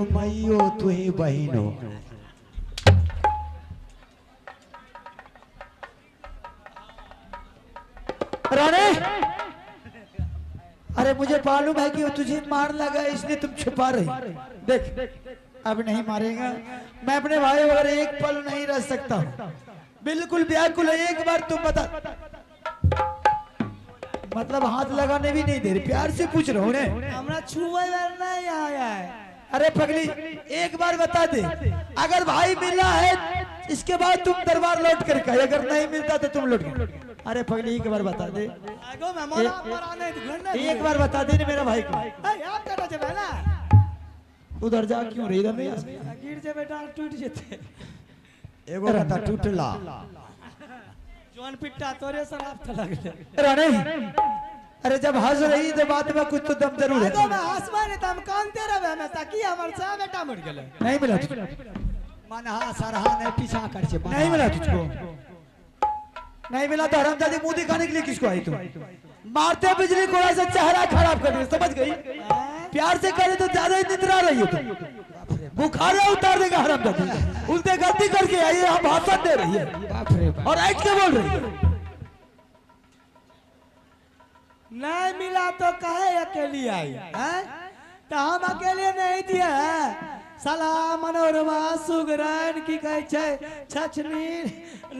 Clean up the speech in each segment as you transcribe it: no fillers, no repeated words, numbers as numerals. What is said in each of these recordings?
हो मैयो तू ही बहन हो। रानी, अरे मुझे मालूम है कि वो तुझे मार लगा इसलिए तुम छुपा रही। देख अब नहीं मारेगा, मैं अपने भाई वगैरह एक पल नहीं रह सकता हूँ, बिल्कुल व्याकुल है। एक बार तुम बता, मतलब हाथ लगाने भी नहीं दे रही, प्यार से पूछ रहा हूँ ने हमरा छुए नहीं आया है। अरे पगली एक बार बता दे, अगर भाई मिला है इसके बाद तुम दरबार लौट कर कहे, अगर नहीं मिलता तो तुम लौट गए। अरे पगली एक बार बता दे, एक बार बता दे मेरा भाई को। उधर जा क्यों रही, इधर नहीं गिर जे बेटा टूट जेते। एगो रहता टूटला जौन पिट्टा तोरे शराब त लगले। रानी, अरे जब हंस रही तो बात में कुछ तो दम जरूर है। तो मैं हंसबा ने तम कानते रहबे हमें ताकि हमर सा बेटा मर गेले। नहीं मिला तुझको, मन हा सरहा ने पीछा कर छे। नहीं मिला तुझको, नहीं मिला तो हरामजादी मुंह दिखाने के लिए किसको आई तुम? मारते बिजली को ऐसा चेहरा खराब कर दिया, समझ गई? प्यार से करे तो ज्यादा ही निद्रा रही हो तुम, बुखार उतार देगा हरामजादी। उल्टे गलती करके आई है, हम भाषण दे रही है और ऐठ के बोल रही है। नहीं मिला तो कहे अकेली आई हैं? तो हम अकेले नहीं दिए साला मनोरमा सुगरन की कहे छे छछनी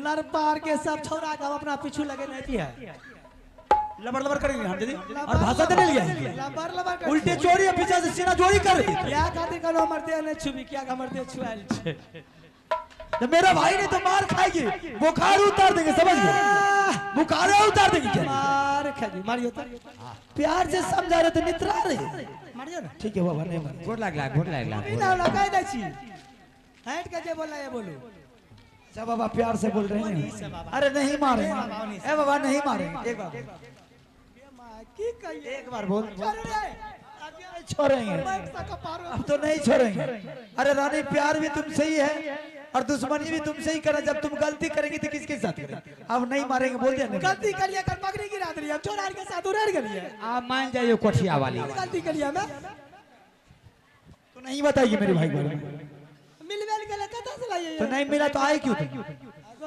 लरपार के सब छोरा के हम अपना पीछू लगे नहीं दिए। लबर लबर करेंगे हम जल्दी और भाषा देने लिया लबर लबर उल्टे चोरी है, पीछे से सीना चोरी कर रही है। क्या खातिर करो मरते ने छुबी क्या का मरते छुआल छे। तो मेरा भाई ने तो मार खाएगी, बुखार उतार देंगे, समझ गए? बुखार उतार देंगे क्या? मार खाएगी, मारियो तो प्यार से समझा रहे तो नित्रा रहे। मारियो ना, ठीक है बाबा, नहीं मार। गोर लागला गोर लागला। बिना लगाई दै छी हट के जे बोला ये बोलू। सब बाबा प्यार से बोल रहे हैं। अरे नहीं मारे, ए बाबा नहीं मारे, एक बार की कहिए एक बार बोल, छोड़ छोड़ेंगे अब तो नहीं छोड़ेंगे। अरे रानी प्यार भी तुमसे ही है और दुश्मनी भी तुमसे ही करा। जब तुम गलती करेंगी तो किसके साथ करेंगे? अब नहीं मारेंगे, बोल दिया। गलती करिए कर पकड़ी गिरा दिए, अब चोर के साथ उड़ेर गलिए। आप मान जाइए कोठिया वाली। गलती करिए मैं तो नहीं बताएगी मेरे भाई को। मिलवेल के कथा से लाइए तो नहीं मिला तो आए क्यों तुम?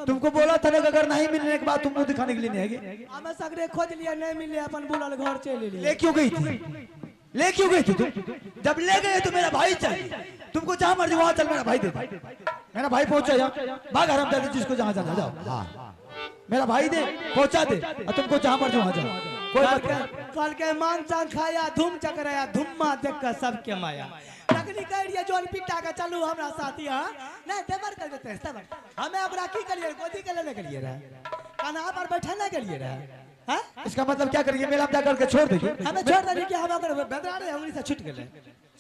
तुमको बोला था ना कि अगर नहीं मिलने के बाद तुम मुंह दिखाने के लिए नहीं आएगी। हमें सगरे खोज लिया, नहीं मिले अपन बुलाल घर चले लिए। ले क्यों गई थी? ले क्यों गई थी तुम? जब ले गए तो मेरा भाई चाहिए तुमको, जहां मर्जी वहां चल, मेरा भाई दे। मेरा भाई पहुंचा जा, भाग हरामजादी जिसको जहां जाना जाओ। हाँ मेरा भाई दे, पहुंचा दे और तुमको जहां मर्जी वहां जाओ। कल के मांसान खाया धूम चकराया धुम्मा देख कर सबके माया। तकनी कह रही है जोन पिटा के चलू हमरा साथी। हां नहीं देवर कर देते हैं सब। हमें अब राखी करिए, गोदी के लेने के लिए रहा, कान्हा पर बैठाने के लिए रहा। हां इसका मतलब क्या करेंगे? मेला में जाकर के छोड़ देंगे? हमें छोड़ देंगे कि हम अगर बेदरा रहे उंगली से छूट गए।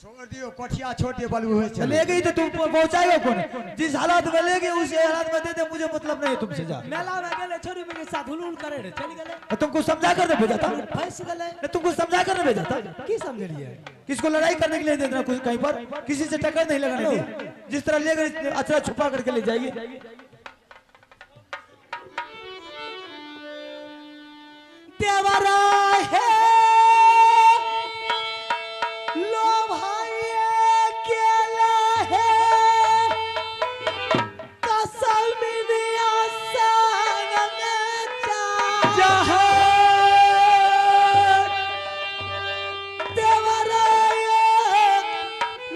छोड़ दियो कोठिया, छोड़ दियो बलू हुए चल। ले गई तो तुम पहुंचाएगा कौन? जिस हालात में ले गए उसी हालात में दे दे, मुझे मतलब नहीं है तुमसे। जा मेला में गेले छोरी में के साथ हुलुल करे रे चल गेले। तुमको समझा कर भेजा था, फंस गेले। तुमको समझा कर भेजा था। की समझलिए? किसको लड़ाई करने के लिए दे देना, कुछ कहीं पर किसी से टक्कर नहीं लगाने की। जिस तरह ले गए अच्छा छुपा करके ले जाएगी। देवरा है लो भाई केला है कसम मिलिया संग में जहां देवरा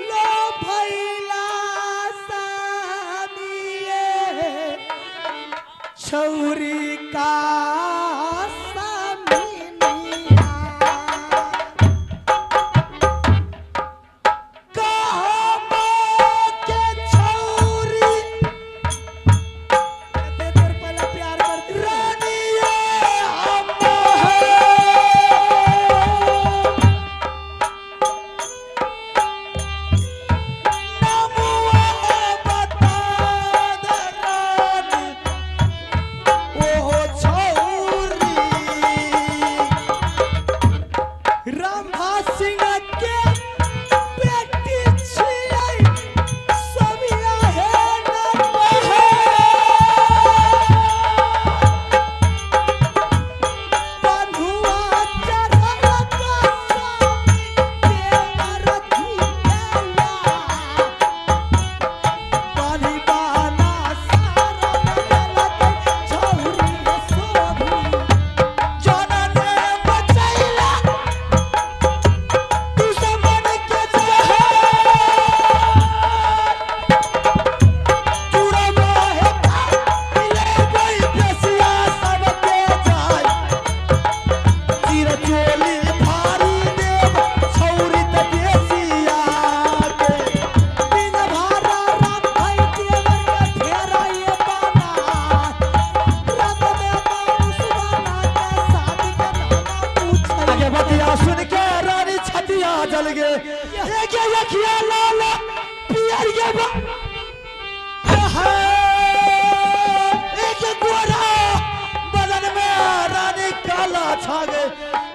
लो भैला सामिए छौरी का छोड़ एक गोरा बदन में रानी काला छा गए,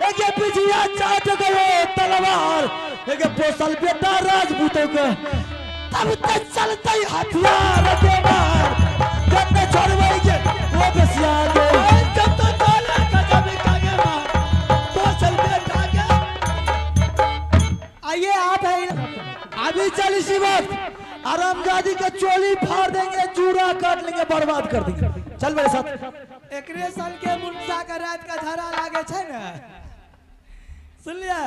एक बिजिया चाट गए तलवार, एक पोसल बेटा राजपूतों के तब तक चलते हथियार के मार जब न छोड़वाएंगे वो बसिया दे जब तो तोला गजब कागे मार पोसल बेटा के। आइए आप है अभी चल इसी वक्त आरामजादी के चोली फाड़ देंगे, चूड़ा काट लेंगे, बर्बाद कर देंगे। चल मेरे साथ। एकरे साल के मुंसा का रात का झरा लागे छे ना, सुन लिया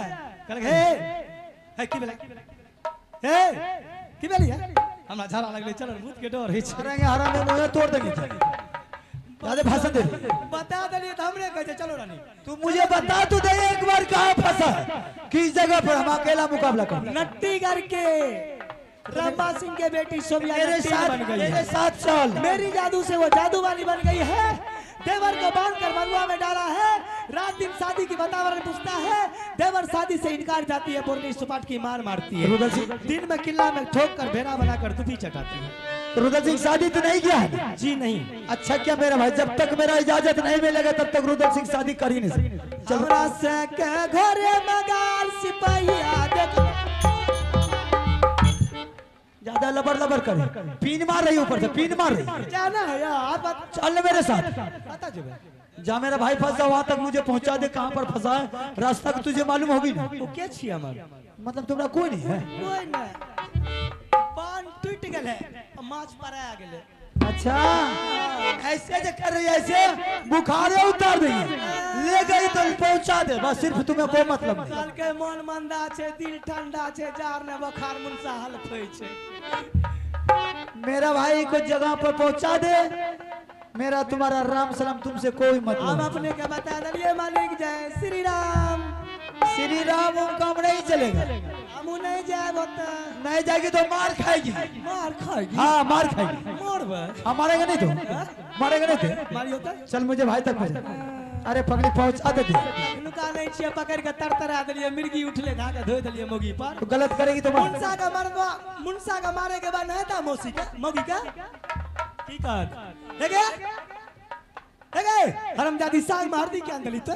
कल हे की बेला हे की बेली है हमरा झरा लगले, चल भूत के डर है करेंगे हराम में मुंह तोड़ देंगे। ज्यादा भाषण दे बता दलिए तो हमरे कहे चलो रानी। तू मुझे बता तो दे एक बार कहाँ फंसा है, किस जगह पर हम अकेला मुकाबला कर। नट्टीगढ़ के रमा सिंह के बेटी सोबिया मेरे साथ बन गई मेरे है। साथ चल। मेरी जादू से वो जादू वाली बन गई है। देवर को बांधकर मलुआ में डाला है, रात दिन शादी की वातावरण पूछता है, देवर शादी से इनकार जाती है, बोलनी सुपाट की मार मारती है, दिन में किला में ठोक कर भेड़ा बनाकर दूधी चटाती है। रुद्र सिंह शादी तो नहीं किया है? जी नहीं। अच्छा क्या मेरा भाई, जब तक मेरा इजाजत नहीं मिलेगा तब तक रुद्र सिंह शादी कर ही नहीं सकते। हमरा से के घरे मगाल सिपाहिया देख ज्यादा लबर लबर करे, पीन मार रही ऊपर से, पीन मार रही। जाना है यार, चल मेरे साथ, पता चले जा मेरा भाई फंसा वहां तक मुझे पहुंचा दे, कहां पर फंसा है रास्ता तुझे मालूम होगी ना। वो के छी हमर, मतलब तुम्हारा कोई नहीं है? कोई नहीं, बांध टूट गेले, माछ पराया गेले। अच्छा ऐसे जो कर रही है, ऐसे बुखारे उतार रही है, ले गई तो पहुंचा दे बस, सिर्फ तुम्हें कोई मतलब नहीं। साल के मन मंदा छे, दिल ठंडा छे, जार ने बुखार मुंसा हालत होई छे। मेरा भाई को जगह पर पहुंचा दे, मेरा तुम्हारा राम सलाम तुमसे कोई मतलब हम नहीं। अपने के बता दलिए मालिक जय श्री राम। श्री राम काम नहीं चलेगा, हम नहीं जाए बता, नहीं जाएगी तो मार खाएगी। मार खाएगी। हाँ मार खाएगी। मारबे हाँ मारेगा नहीं तो, मारेगा नहीं तो। मारी होता चल मुझे भाई तक पहुंचा, अरे पगली पहुंचा दे। लुका नहीं छिए, पकड़ के तरतरा दलिए, मिर्गी उठले धागा धोई दलिए मोगी पर। तो गलत करेगी तो मार। मुंसा का मरवा, मुंसा का मारे के बाद नहीं था मौसी का मोगी का की कर देखे देखे हरमजादी साग मार दी क्या गली तो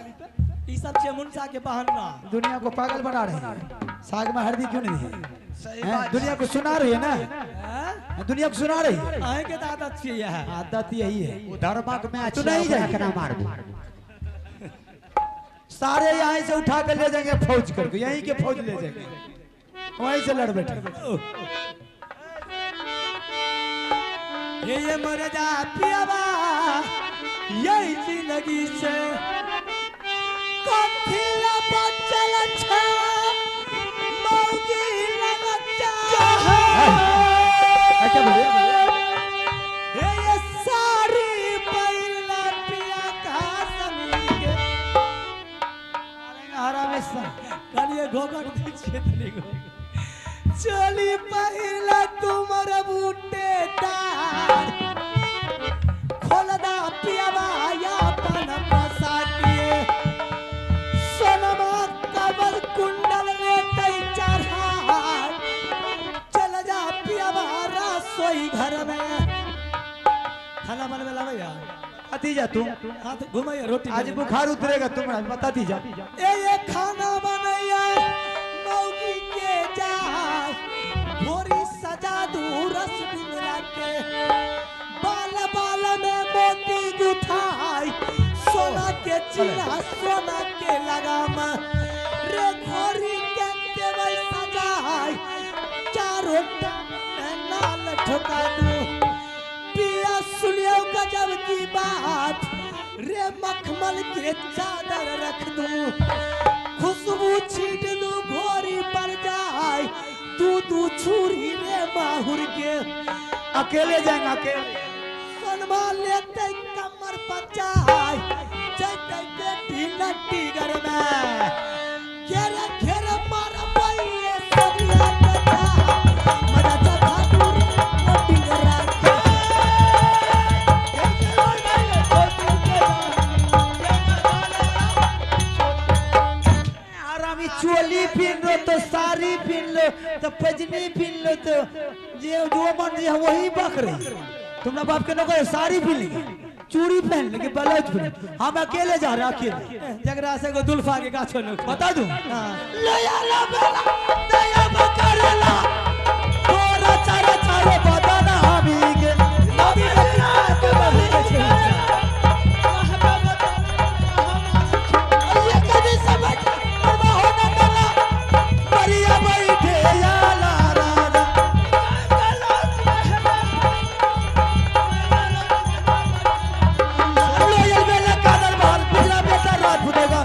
ई सब छे मुंसा के बहाना। दुनिया को पागल बना रहे हैं, साग में हल्दी क्यों नहीं है? दुनिया को सुना रही है ना, दुनिया को सुना रही है। आए के आदत छे यह, आदत यही है। धर्मक में तू नहीं जाएगा, सारे यहाँ से उठा कर ले जाएंगे फौज करके, यहीं के फौज ले जाएंगे, वहीं से लड़ बैठे। ये मरजा पियावा यही जिंदगी से कथिला बचल छा मौगी लगत जा। क्या बोले? ये सारी पहिला पिया का समी के आराम से कलिए घोघट दीजिए तनी को चली पहिला तुमर बूटे दार खोलदा पियावा या पन प्रसादिए सोनमा कमल कुंडल ले तई चढ़ा चल जा पियावा रसोई घर में खाना बनवे लावे यार। बताती जा तू, हाथ घुमाइए रोटी आज बुखार उतरेगा तुम्हारा, बताती जा। ये खाना बनैया मौगी के जा भोरी सजा दू रसगुल्ला के बाल बाल में मोती गुथाई सोना के चिला सोना के लगाम रे घोरी के केवल सजाई चारों नाल ठोका दू पिया सुनियो गजब की बात रे मखमल के चादर रख दूं खुशबू छीट दूं घोरी पर जाए तू छुरी रे माहुर के अकेले जाएंगे, अकेले। सोनमा लेते कमर पर जाए जैते बेटी नट्टी घर में घेरे घेरे मार पाइए सबिया बजा मजा चखा दूर मोटी रात आरामी चोली पहन लो तो साड़ी पहन लो तो पजनी पहन लो तो जे जो मन जी वही बक रही। तुमने बाप के नको साड़ी पहन ली, चूड़ी पहन ली, ब्लाउज पहन, हम अकेले जा रहे अकेले। जगरा से को दुल्फा के गाछो न बता दूं हां ले आला बेला दया बकरला तोरा चारा चारो बदना हमी के नबी के बदले छे ये कभी समझ परवा हो न मला परिया बैठे आला राजा लोयल बेला कादर बाल पिछला बेटा रात फुटेगा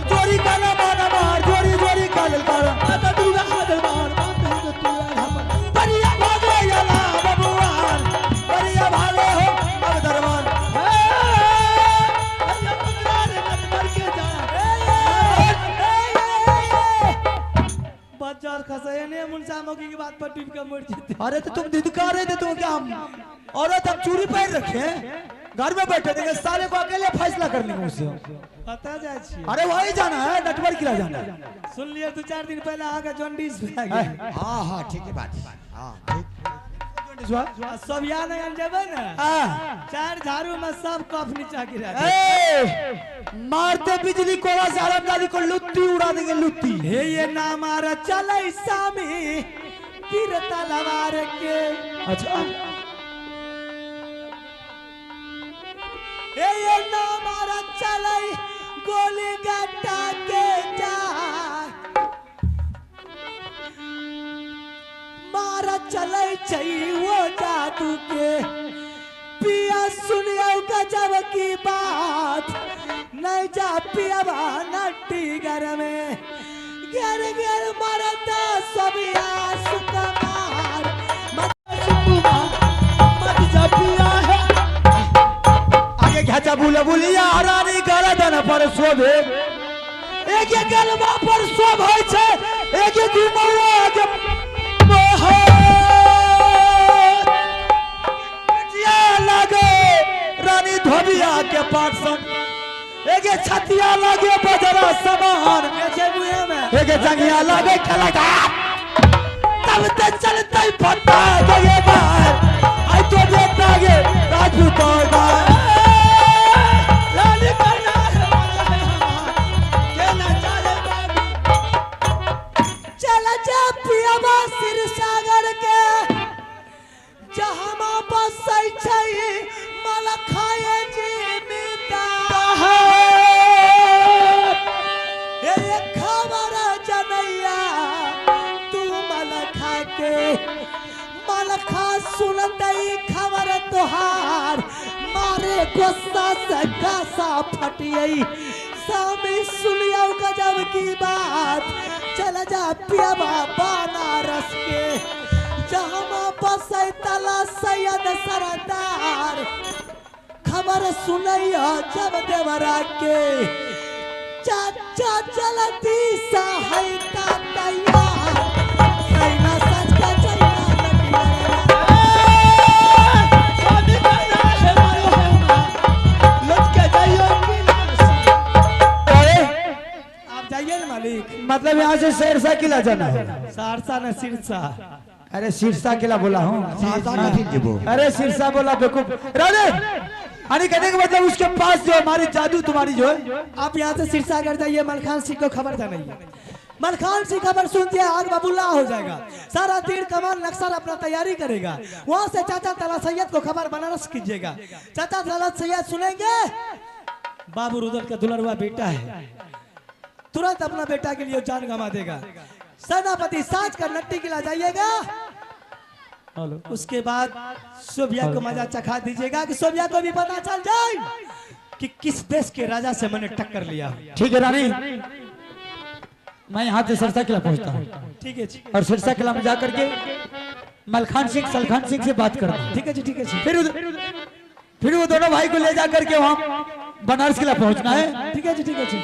चोरी काला माना मार जोरी जोरी काल काला माता दुर्गा हादर मार माता को तुला परिया भागे याला बबुआन परिया भागे हो अब दरबार बाजार खसे ने मुंसा मोगी की बात पर टिप के मर जाते। अरे तो तुम धिक्कार रहे थे, तुम क्या औरत हम चूड़ी पहन रखे हैं घर में बैठे थे साले को अकेले फैसला करने को उससे। पता जाय छी अरे वही जाना है नटवर किला जाना है। सुन लिए 2-4 दिन पहले आगे जॉन्डिस आ गया हाँ हाँ ठीक है बात। हाँ ठीक। सब यहाँ नहीं जेबे ना हाँ। 4 झाड़ू में सब कफ नीचा गिरा दे। ए, मारते बिजली कोड़ा से आरामदारी को लुत्ती उड़ा देंगे लुत्ती। हे ये ना मारा चले सामी तीर तलवार के। अच्छा हे ये ना मारा चले गोली गट्टा के जा मारा चले चाहिए वो जादू के पिया सुनियो गजब की बात नहीं जा पिया नट्टी घर में गर गर मरता सब सुकुमार मत जा पिया है आगे घचा बुला बुलिया रानी गरदन पर शोभे एक एक गलबा पर शोभ होय छै एक एक घुमौआ के लागे रानी धोबिया के पाठसन एक छतिया लागे बजरा समान एक जंगिया लागे खलगा तब ते चलते पत्ता जगे बाहर आई तो बेटा गे राजपूत होगा लाली करना है के ना चले चला जा पियावा सिर सागर के जहां बसै छै मल खाए जीविता ए खबर जनैया तू मल खा के मल खा सुनतई खबर तोहार मारे गुस्सा से गासा फटियई सामी सुनियो गजब की बात चल जा पियावा बनारस के जहाँ बसै तला सैयद सरदार खबर सुनैया जब देवरा के चाचा चलती सहायता तैयार सैना सच का चलना आप जाइए ना मालिक। मतलब यहाँ से शेरशाह किला जाना है। सहरसा न सिरसा अरे सिरसा किला बोला हूँ अरे सिरसा बोला बेवकूफ राधे अरे कहने का मतलब उसके पास जो हमारी जादू तुम्हारी जो है आप यहाँ से सिरसा कर जाइए मलखान सिंह को खबर जानिए मलखान सिंह खबर सुनते हैं आग बबूला हो जाएगा सारा तीर कमान नक्सल अपना तैयारी करेगा वहां से चाचा तला सैयद को खबर बनारस कीजिएगा चाचा तला सैयद सुनेंगे बाबू रुदल का दुलरवा बेटा है तुरंत अपना बेटा के लिए जान गंवा देगा सेनापति साज कर नट्टी किला जाइएगा उसके बाद सोभिया को मजा चखा दीजिएगा कि सोभिया को भी पता चल जाए कि किस देश के राजा से मैंने टक्कर लिया। ठीक है रानी मैं यहाँ से सिरसा किला पहुँचता हूँ ठीक है और सिरसा किला में जाकर के मलखान सिंह सलखान सिंह से बात करता हूँ ठीक है जी ठीक है जी फिर वो दोनों भाई को ले जाकर के वहाँ बनारस किला पहुँचना है। ठीक है जी ठीक है जी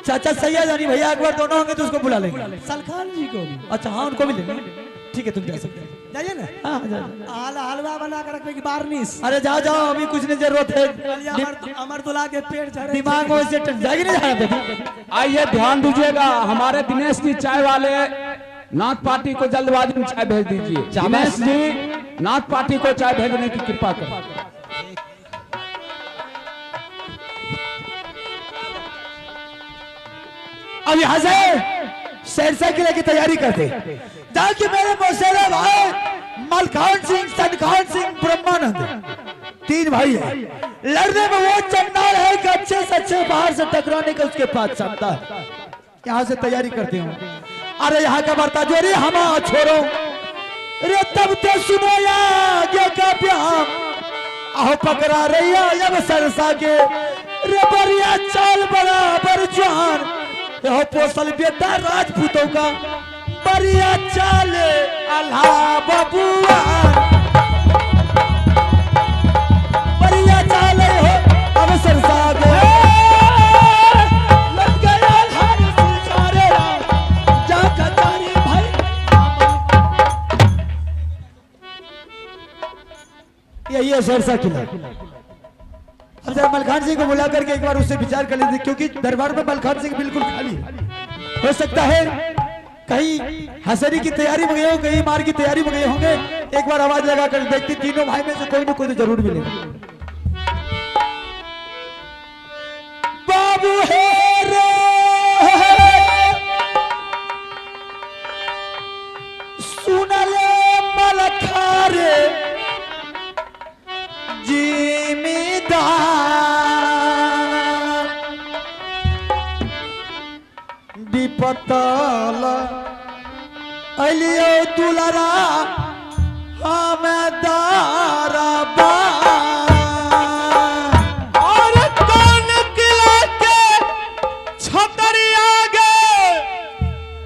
चाचा सैयद यानी भैया अकबर दोनों होंगे तो उसको बुला लेंगे। सलखान जी को भी अच्छा हाँ उनको भी लेंगे ठीक है तुम जा सकते हो जाइए ना हलवा बना कर रखने की बारनीस अरे जाओ जाओ अभी कुछ नहीं जरूरत है अमर दुला के पेड़ झड़े दिमाग में से जाएगी नहीं जाना बेटी आइए ध्यान दीजिएगा हमारे दिनेश जी चाय वाले नाथ पार्टी को जल्दबाजी में चाय भेज दीजिए। दिनेश जी, नाथ पार्टी को चाय भेजने की कृपा करें। अब यहाँ से शेरशाह किले की तैयारी करते ताकि मेरे मौसेरा भाई मलखान सिंह, सनखान सिंह, ब्रह्मानंद, तीन भाई है। लड़ने में वो चंडाल है कि अच्छे से अच्छे बाहर से टकराने का उसके पास क्षमता है। यहाँ से तैयारी करते हूँ। अरे यहाँ का बर्ता जो रे हम छोड़ो रे तब तो सुनो या क्या प्याम आहो पकड़ा रही अब सरसा के रे बढ़िया चाल बराबर जवान यह पोसल बेटा राजपूतों का बढ़िया चाल अल्लाह बबुआ बढ़िया चाल हो अब सरसा के लग गया हर सितारे जा कतारी भाई। यही है शेरशाह किला। अब जरा मलखान सिंह को बुला करके एक बार उससे विचार कर लेते क्योंकि दरबार में मलखान सिंह बिल्कुल खाली है। हो सकता है कहीं हसरी की तैयारी में गए हो, कहीं मार की तैयारी में गए होंगे। एक बार आवाज लगा कर देखते तीनों भाई में से कोई ना कोई तो जरूर मिलेगा। बाबू है रे सुनले मलखारे विपतल अलियो दुलरा हमें दारबा और कौन किला के छतरिया गे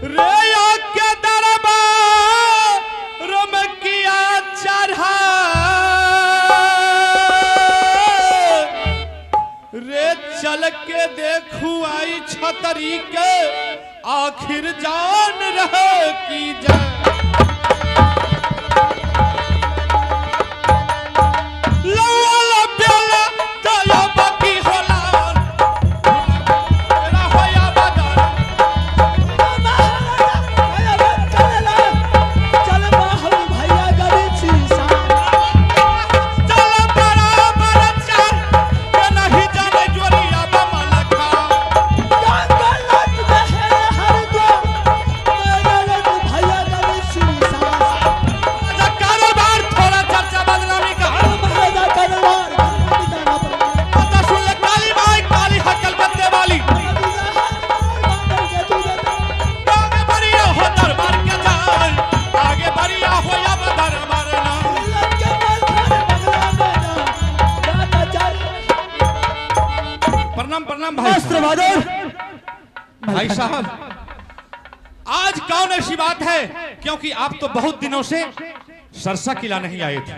रे के दरबार में किया चढ़ा रे चल के देखू आई छतरी के आखिर जान रहे की जान भाई साहब, आज कौन ऐसी बात है क्योंकि आप तो बहुत दिनों से सरसा किला नहीं आए थे।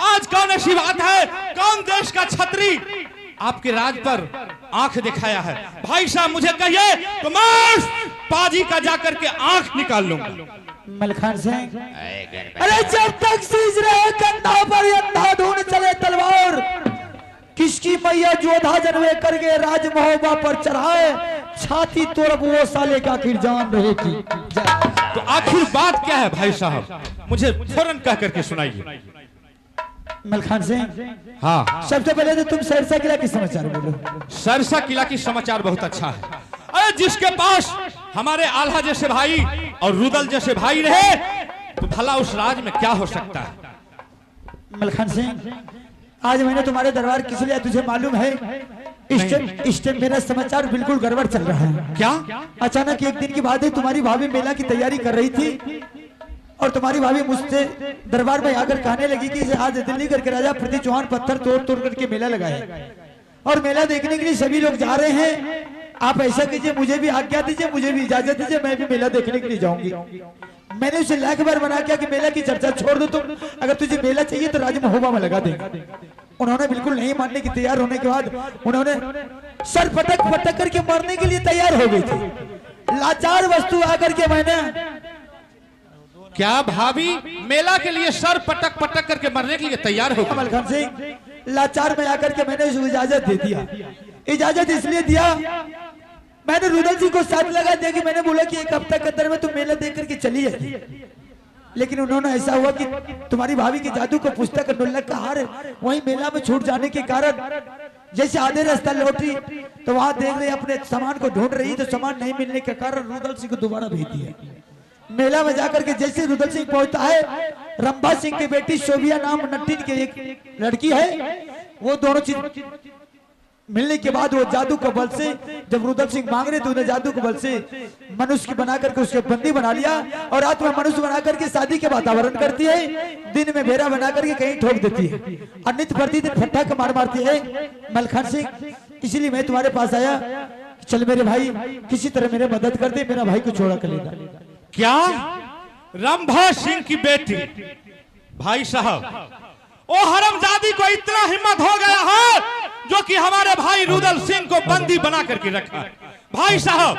आज कौन ऐसी बात है, कौन देश का छतरी आपके राज पर आंख दिखाया है? भाई साहब मुझे कहिए तो मैं पाजी का जाकर के आंख निकाल लूंगा। मलखान सिंह, अरे जब तक सीज रहे कंधा पर अंधाधुन चले तलवार, किसकी मैया जोधा जन्मे करके राज महोबा पर चढ़ाए, छाती तोड़ वो साले का आखिर जान रहेगी। तो आखिर बात क्या है भाई साहब, मुझे फौरन कह करके सुनाइए। मलखान सिंह, हाँ, सबसे पहले तो तुम सरसा किला की समाचार बोलो। सरसा किला की समाचार बहुत अच्छा है। अरे जिसके पास हमारे आल्हा जैसे भाई और रुदल जैसे भाई रहे तो भला उस राज में क्या हो सकता है? मलखान सिंह, आज मैंने तुम्हारे दरबार किस लिए तुझे मालूम है? इस टाइम मेरा समाचार बिल्कुल गड़बड़ चल रहा है। क्या? अचानक एक दिन की बात है, तुम्हारी भाभी मेला की तैयारी कर रही थी और तुम्हारी भाभी मुझसे दरबार में आकर कहने लगी कि आज दिल्ली करके राजा पृथ्वी चौहान पत्थर तोड़ तोड़ करके मेला लगाए और मेला देखने के लिए सभी लोग जा रहे हैं। आप ऐसा कीजिए, मुझे भी आज्ञा दीजिए, मुझे भी इजाजत दीजिए, मैं भी मेला देखने के लिए जाऊंगी। मैंने उसे लाख बार मना किया कि मेला की चर्चा छोड़ दो तुम, अगर तुझे मेला चाहिए तो राज महोबा में लगा देंगे। उन्होंने बिल्कुल नहीं मानने की तैयार होने के बाद उन्होंने सर पटक पटक करके मरने के लिए तैयार हो गई थी। लाचार वस्तु आकर के मैंने, क्या भाभी मेला के लिए सर पटक पटक करके मरने के लिए तैयार हो गई? मलखान सिंह, लाचार में आकर के मैंने उसको इजाजत दे दिया। इजाजत इसलिए दिया, मैंने रुदल सिंह को साथ लगा दिया कि मैंने बोला कि एक हफ्ता के अंदर में तुम मेला देख करके चली जाएगी, लेकिन उन्होंने ऐसा हुआ कि तुम्हारी भाभी के जादू को पुस्तक ढोलक का हार वहीं मेला में छूट जाने के कारण जैसे आधे रास्ता लौटी तो वहां देख रही अपने सामान को ढूंढ रही, तो सामान नहीं मिलने के कारण रुदल सिंह को दोबारा भेज दिया। मेला में जाकर के जैसे रुदल सिंह पहुंचता है, रंभा सिंह की बेटी शोभिया नाम नट्टिन की एक लड़की है, वो दोनों चीज मिलने के बाद वो जादू के बल से जब रुदल सिंह मांग रहे तो उन्हें जादू के बल से मनुष्य बना करके उसके बंदी बना लिया और रात में मनुष्य बना करके शादी के वातावरण करती है, दिन में भेड़ा बना करके कहीं ठोक देती है और नित्य प्रतिदिन फट्टा का मार मारती है मलखान सिंह। इसलिए मैं तुम्हारे पास आया, चल मेरे भाई किसी तरह मेरे मदद कर दे, मेरा भाई को छोड़ा कर लेगा। क्या रंभा सिंह की बेटी? भाई साहब, ओ हरमजादी को इतना हिम्मत हो गया है जो कि हमारे भाई रुदल सिंह को बंदी बना करके रखा। भाई साहब,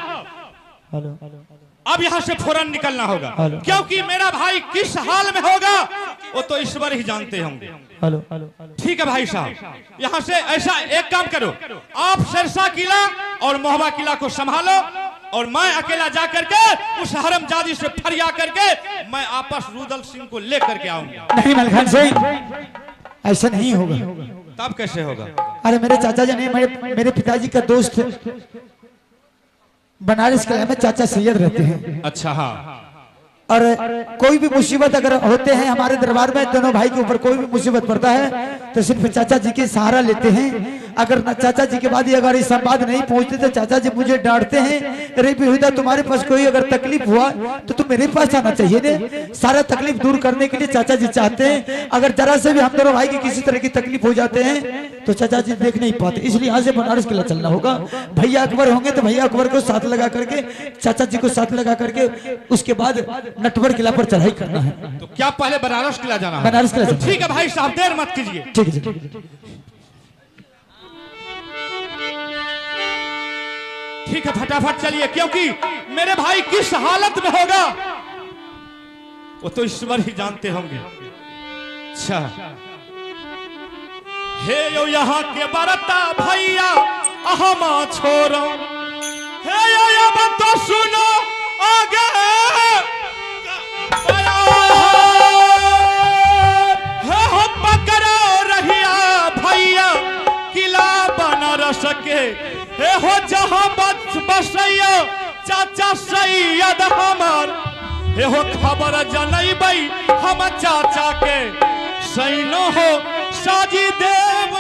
अब यहाँ से फौरन निकलना होगा, क्योंकि मेरा भाई किस हाल में होगा वो तो ईश्वर ही जानते होंगे। ठीक है भाई साहब, यहाँ से ऐसा एक काम करो, आप सिरसा किला और मोहबा किला को संभालो और मैं अकेला जा करके उस हरमजादी से फरिया करके मैं आपस रुदल सिंह को लेकर के आऊंगा। नहीं मलखान सिंह, ऐसा नहीं होगा। तब कैसे होगा? अरे मेरे चाचा जी ने मेरे पिताजी का दोस्त बनारस किला में चाचा सैयद रहते हैं। अच्छा, हाँ। और कोई भी मुसीबत अगर होते हैं हमारे दरबार में, दोनों भाई के ऊपर कोई भी मुसीबत पड़ता है तो सिर्फ चाचा जी के सहारा लेते हैं। अगर चाचा जी के बाद ही अगर ये संवाद नहीं पहुंचते तो चाचा जी मुझे डांटते हैं, अरे बेहुदा तुम्हारे पास कोई अगर तकलीफ हुआ तो तुम मेरे पास आना चाहिए ने। सारा तकलीफ दूर करने के लिए चाचा जी चाहते हैं, अगर जरा से भी हम दोनों भाई की किसी तरह की तकलीफ हो जाते हैं तो चाचा जी देख नहीं पाते, इसलिए यहाँ से बनारस किला चलना होगा। भैया अकबर होंगे तो भैया अकबर को साथ लगा करके, चाचा जी को साथ लगा करके उसके बाद नटवर किला पर चढ़ाई करना है। तो क्या पहले बनारस किला जाना है? बनारस किला। ठीक है भाई साहब, देर मत कीजिए। ठीक है ठीक है, फटाफट चलिए, क्योंकि मेरे भाई किस हालत में होगा वो तो ईश्वर ही जानते होंगे। अच्छा, हे यो यहाँ के बरता भैया अहमा छोरो, हे यो ये बात तो सुनो आगे, हे हो पकड़ो रहिया भैया किला बनारस के, हे हो जहां बसैया चाचा सैयद हमार, हे हो खबर जनैबै हम चाचा के, सैनो हो साजी देव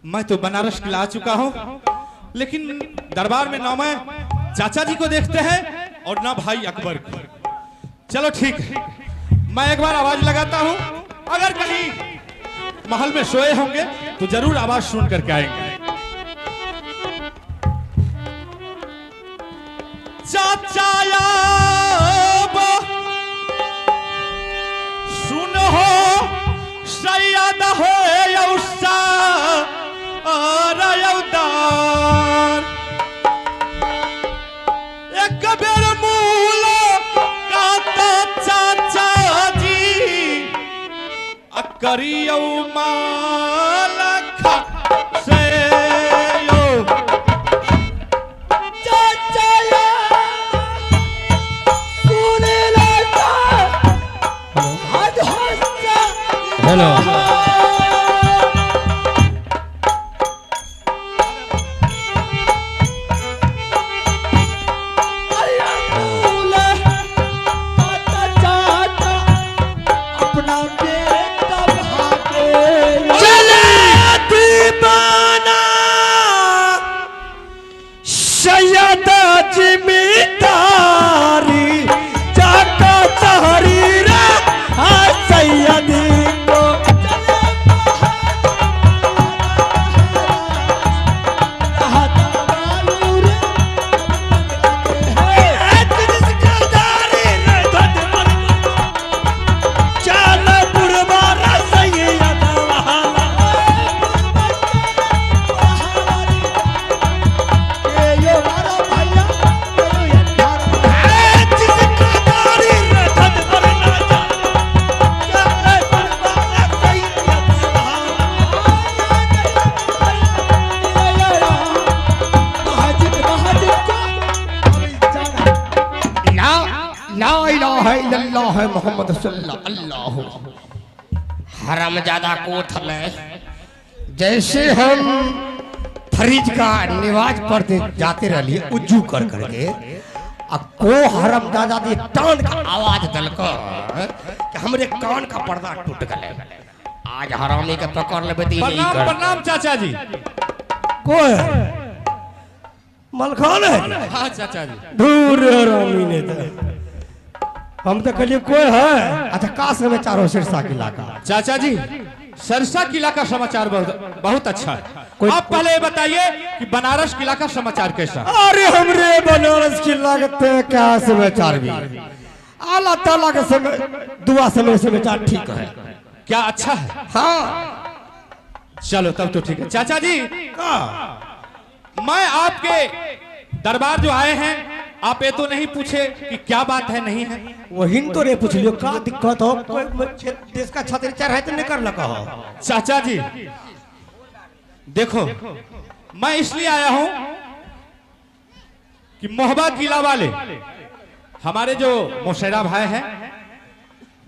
मैं तो बनारस किला आ चुका हूं, लेकिन दरबार में ना मैं चाचा जी को देखते हैं और ना भाई अकबर को। चलो ठीक है, मैं एक बार आवाज लगाता हूं, अगर कहीं महल में सोए होंगे तो जरूर आवाज सुन करके आएंगे। चाचा याब सुन हो सैयद हो यौसा रयौदार एक बेर मूल काता चाचा जी करियो मालखा से यो हेलो अपना बेटा भागे सैयद जिम्मेदारी जाका चहरी रे सैयद को मोहम्मद सल्लल्लाहु हरामजादा कोठ में जैसे हम फरीज का निवाज पढ़ते जाते रहिए उज्जू कर करके को हरामजादा दी टान का आवाज दलको कि हमरे कान का पर्दा टूट गए। आज हरामी के पकड़ लेबे दी यही कर। प्रणाम चाचा जी। कोई मलखान है हाँ चाचा जी। दूर हरामी ने तो हम तो कहिए कोई है। अच्छा का समाचार हो सिरसा किला का? चाचा जी सरसा किला का समाचार बहुत अच्छा है। आप पहले बताइए कि बनारस किला का समाचार कैसा? अरे हमरे बनारस किला के क्या समाचार भी अल्लाह ताला के समय दुआ समय समाचार ठीक है। क्या अच्छा है? हाँ चलो तब तो ठीक है। चाचा जी मैं आपके दरबार जो आए हैं आप ये तो नहीं पूछे कि क्या बात है नहीं है? वही तो रे पूछ लियो का दिक्कत हो देश का छत्र चढ़ है तो नहीं कर लगा हो। चाचा जी देखो मैं इसलिए आया हूं कि मोहबा किला वाले हमारे जो मुशैरा भाई हैं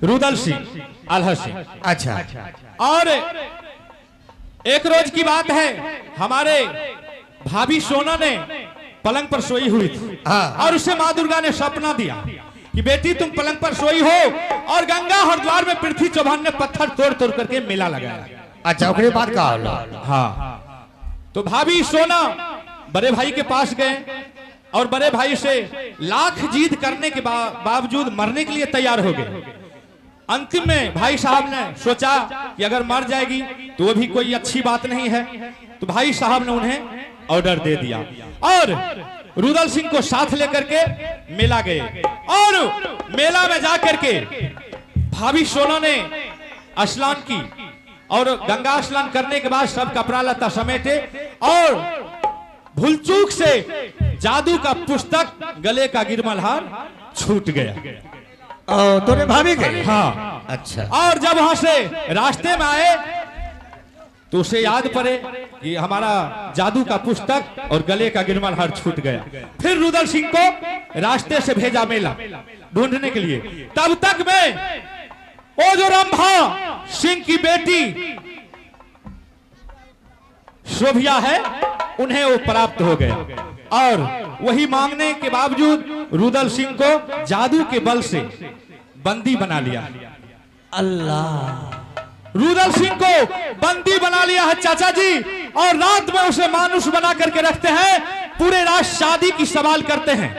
रुदल सिंह आल्हा सिंह। अच्छा और एक रोज की बात है हमारे भाभी सोना ने पलंग पर सोई हुई थी। हाँ। और उसे माँ दुर्गा ने सपना दिया कि बेटी तुम पलंग पर सोई हो और गंगा हरिद्वार में पृथ्वी चौहान ने पत्थर तोड़ तोड़ करके मेला लगाया। अच्छा ओकरे बात का होला। हाँ तो भाभी सोना बड़े भाई के पास गए और बड़े भाई से लाख जिद करने के बावजूद मरने के लिए तैयार हो गए। अंतिम में भाई साहब ने सोचा कि अगर मर जाएगी तो वो भी कोई अच्छी बात नहीं है, तो भाई साहब ने उन्हें ऑर्डर दे दिया और रुदल सिंह को साथ लेकर के मेला गए। और मेला में जाकर के भाभी सोना ने स्नान की और गंगा स्नान करने के बाद सब कपड़ा लत्ता समेटे और भूलचूक से जादू का पुस्तक गले का गिरमलहार छूट गया। तोरे भाभी गए? हाँ अच्छा। और जब वहां से रास्ते में आए तो उसे याद पड़े कि हमारा जादू का पुस्तक और गले का गिरमलहार छूट गया। फिर रुदल सिंह को रास्ते से भेजा मेला ढूंढने के लिए। तब तक में वो जो रंभा सिंह की बेटी शोभिया है उन्हें वो प्राप्त हो गया और वही मांगने के बावजूद रुदल सिंह को जादू के बल से बंदी बना लिया। अल्लाह रुदल सिंह को बंदी बना लिया है चाचा जी। और रात में उसे मानुष बना करके रखते हैं, पूरे रात शादी की सवाल करते हैं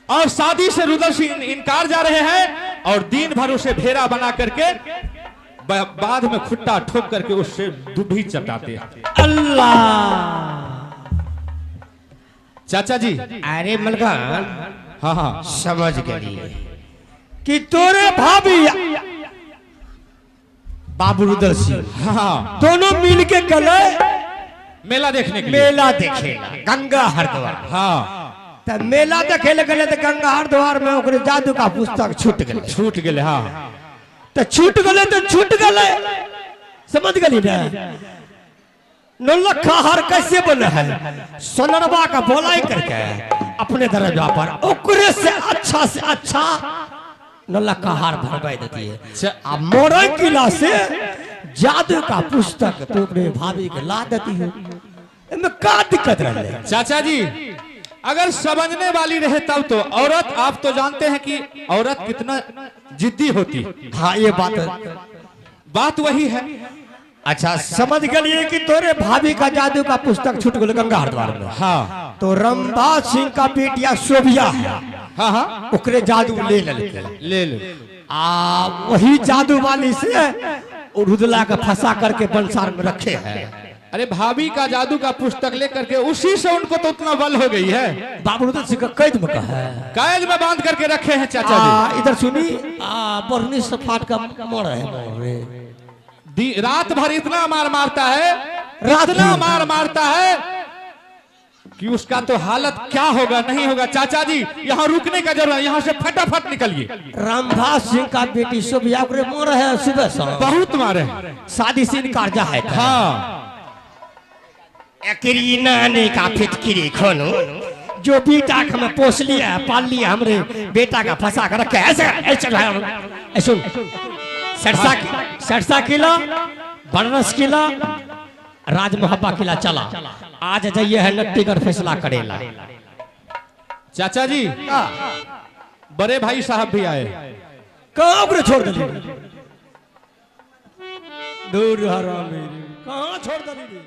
और शादी से रुदल सिंह इनकार जा रहे हैं और दिन भर उसे भेड़ा बना करके बाद में खुट्टा ठोक करके उससे दुभी चटाते हैं। अल्लाह। चाचा जी, अरे मलकान, हाँ हाँ, समझ गई कि तोरे भाभी बाबू रुदल सिंह हाँ, दोनों मिल के गले मेला देखने के लिए। मेला देखेला गंगा हरिद्वार। हाँ, तो मेला देखे गए तो गंगा हरिद्वार में ओकरे जादू का पुस्तक छूट गए। छूट गए। हाँ, तो छूट गले समझ गली ना। नौलखा हार कैसे बना है? सोनरवा का बोलाई करके अपने दरवाजा पर ओकरे से अच्छा नौलखा हार भरवाई देती है। अब मोरई किला से जादू का पुस्तक तो अपने भाभी के ला देती है। इनमें क्या दिक्कत रहे? चाचा जी, अगर समझने वाली रहे तब तो। औरत, आप तो जानते हैं कि औरत कितना जिद्दी होती। हाँ, ये बात वही है। अच्छा समझ गए कि तोरे भाभी का जादू का पुस्तक छूट गए गंगा हरिद्वार में। हाँ, तो रमदास सिंह का बेटिया सोभिया है, हाँ हाँ, ओकरे जादू ले ले लो। वही जादू वाली से रुदला का फंसा करके बंसार में रखे हैं। अरे भाभी का जादू का पुस्तक लेकर के उसी से उनको तो उतना बल हो गई है। बाबू रुदल सिंह का कैद में कहा है, कैद में बांध करके रखे हैं चाचा जी। इधर सुनी बरनी सफाट का मोड़ है। रात भर इतना मार मारता है, रात इतना भर। मार मारता है कि उसका तो हालत क्या होगा नहीं होगा। चाचा जी, यहाँ रुकने का जरूरत, यहाँ से फटाफट निकलिए। रामदास सिंह का बेटी सोभिया ओकरे मोड़ है सुबह शाम। बहुत मारे। शादी से इनकार जा है। हाँ, एकरी नानी का फिटकिरी खोनो जो बेटा को हमें पोस लिया पाल लिया, हमरे बेटा का फंसा कर रखे ऐसे सुन। सरसा किला, बनारस किला, राज मोहब्बा किला चला। आज जाइए है नट्टीगढ़ फैसला करेला। चाचा जी, बड़े भाई साहब भी आए। कहाँ छोड़ दिली? दूर हरामी, कहाँ छोड़ दिली?